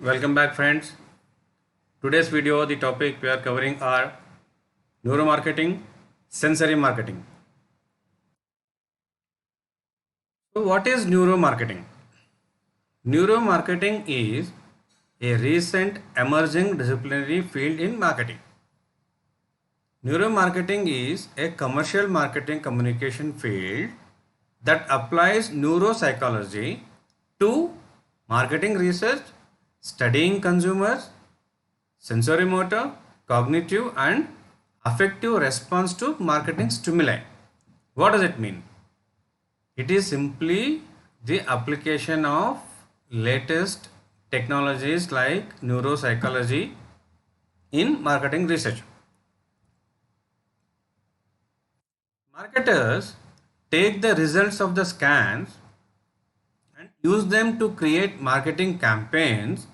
Welcome back, friends. Today's video, the topic we are covering are neuromarketing, sensory marketing. So, what is neuromarketing? Neuromarketing is a recent emerging disciplinary field in marketing. Neuromarketing is a commercial marketing communication field that applies neuropsychology to marketing research, studying consumers, sensorimotor, cognitive, and affective response to marketing stimuli. What does it mean? It is simply the application of latest technologies like neuropsychology in marketing research. Marketers take the results of the scans and use them to create marketing campaigns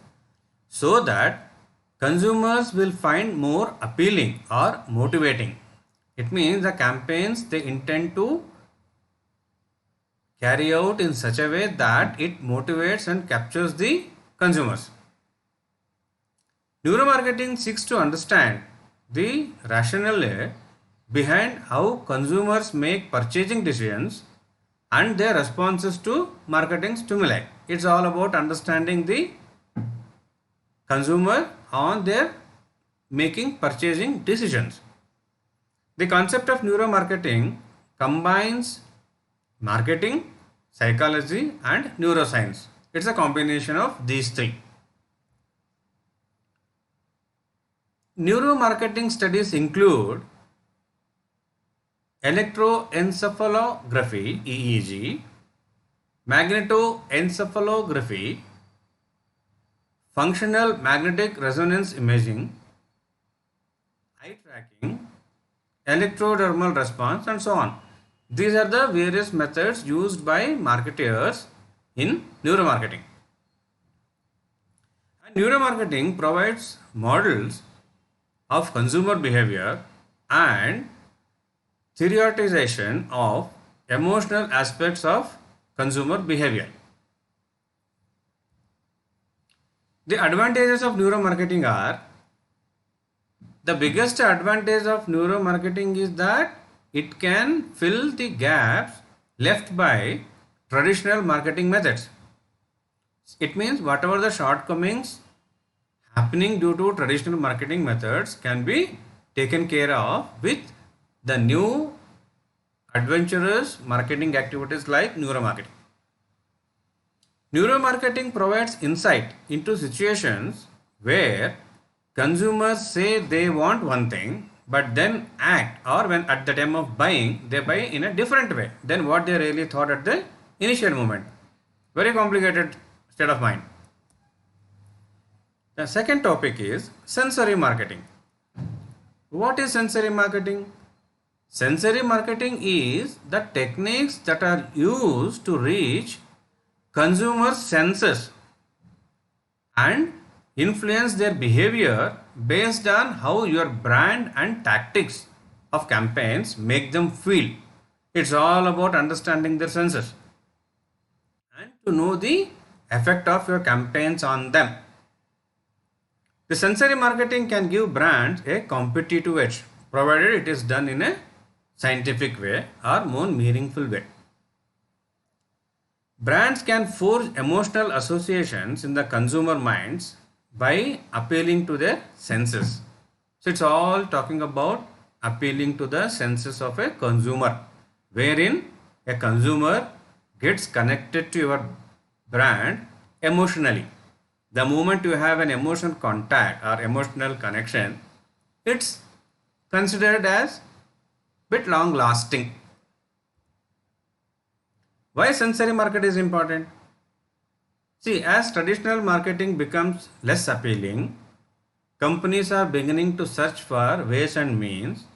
so that consumers will find more appealing or motivating. It means the campaigns they intend to carry out in such a way that it motivates and captures the consumers. Neuromarketing seeks to understand the rationale behind how consumers make purchasing decisions and their responses to marketing stimuli. It's all about understanding the consumer on their making purchasing decisions. The concept of neuromarketing combines marketing, psychology, and neuroscience. It's a combination of these three. Neuromarketing studies include electroencephalography EEG, magnetoencephalography, functional magnetic resonance imaging, eye tracking, electrodermal response, and so on. These are the various methods used by marketers in neuromarketing. And neuromarketing provides models of consumer behavior and theorization of emotional aspects of consumer behavior. The advantages of neuromarketing are: the biggest advantage of neuromarketing is that it can fill the gaps left by traditional marketing methods. It means whatever the shortcomings happening due to traditional marketing methods can be taken care of with the new adventurous marketing activities like neuromarketing. Neuromarketing provides insight into situations where consumers say they want one thing but then act, or when at the time of buying they buy in a different way than what they really thought at the initial moment. Very complicated state of mind. The second topic is sensory marketing. What is sensory marketing? Sensory marketing is the techniques that are used to reach consumer senses and influence their behavior based on how your brand and tactics of campaigns make them feel. It's all about understanding their senses and to know the effect of your campaigns on them. The sensory marketing can give brands a competitive edge provided it is done in a scientific way or more meaningful way. Brands can forge emotional associations in the consumer minds by appealing to their senses. So it's all talking about appealing to the senses of a consumer, wherein a consumer gets connected to your brand emotionally. The moment you have an emotional contact or emotional connection, it's considered as bit long lasting. Why sensory market is important? See, as traditional marketing becomes less appealing, companies are beginning to search for ways and means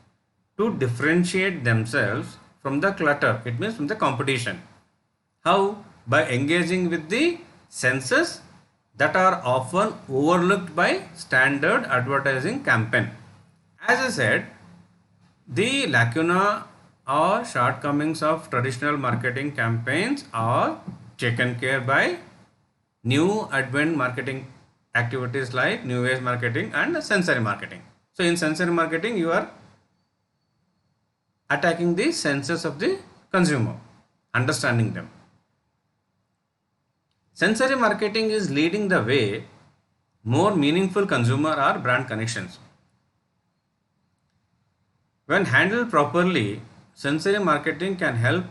to differentiate themselves from the clutter. It means from the competition. How? By engaging with the senses that are often overlooked by standard advertising campaign. As I said, the lacuna or shortcomings of traditional marketing campaigns are taken care by new advent marketing activities like new age marketing and sensory marketing. So in sensory marketing, you are attacking the senses of the consumer, understanding them. Sensory marketing is leading the way more meaningful consumer or brand connections. When handled properly, sensory marketing can help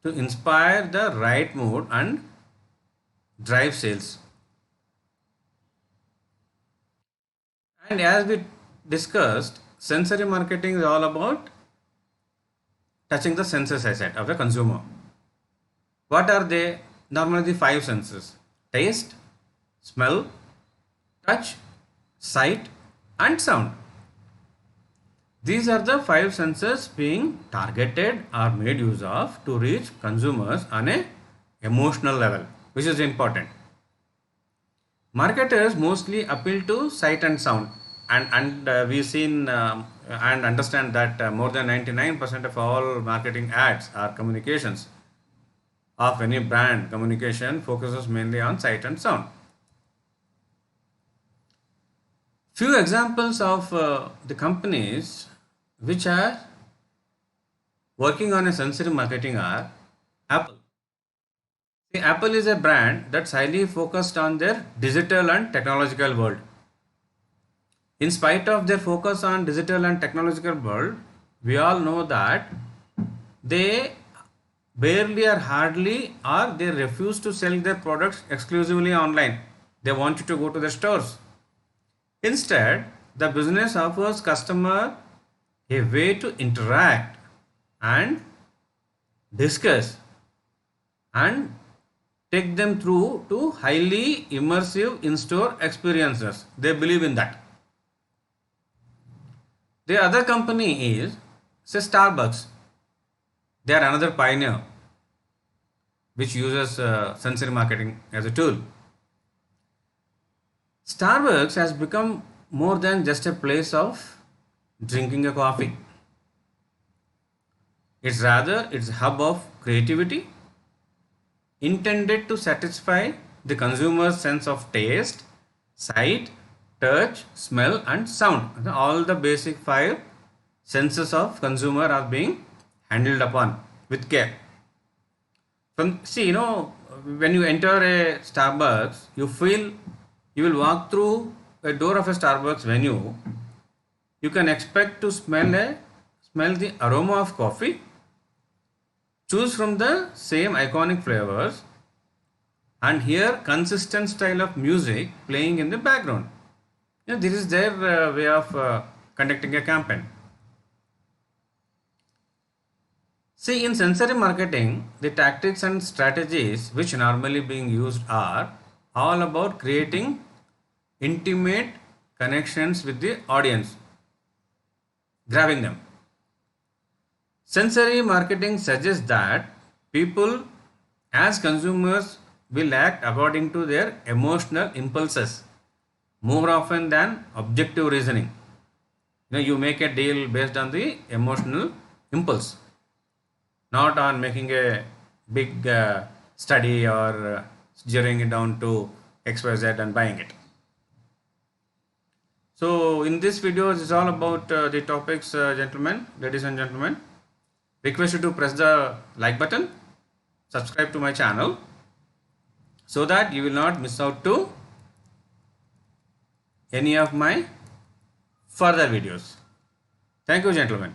to inspire the right mood and drive sales. And as we discussed, sensory marketing is all about touching the senses, I said, of the consumer. What are they? Normally the five senses: taste, smell, touch, sight, and sound. These are the five senses being targeted or made use of to reach consumers on a emotional level, which is important. Marketers mostly appeal to sight and sound, and we've seen and understand that more than 99% of all marketing ads or communications of any brand communication focuses mainly on sight and sound. Few examples of the companies which are working on a sensory marketing are Apple. See, Apple is a brand that's highly focused on their digital and technological world. In spite of their focus on digital and technological world, we all know that they barely or hardly or they refuse to sell their products exclusively online. They want you to go to the stores. Instead, the business offers customer a way to interact and discuss and take them through to highly immersive in-store experiences. They believe in that. The other company is, say, Starbucks. They are another pioneer which uses sensory marketing as a tool. Starbucks has become more than just a place of drinking a coffee. It's a hub of creativity intended to satisfy the consumer's sense of taste, sight, touch, smell, and sound. All the basic five senses of consumer are being handled upon with care. When you enter a Starbucks, you will walk through a door of a Starbucks venue. You can expect to smell the aroma of coffee, choose from the same iconic flavors, and hear consistent style of music playing in the background. This is their way of conducting a campaign. See, in sensory marketing, the tactics and strategies which normally being used are all about creating intimate connections with the audience, grabbing them. Sensory marketing suggests that people as consumers will act according to their emotional impulses more often than objective reasoning. You make a deal based on the emotional impulse, not on making a big study or zeroing it down to XYZ and buying it. So in this video, it's all about the topics, ladies and gentlemen. Request you to press the like button, subscribe to my channel so that you will not miss out to any of my further videos. Thank you, gentlemen.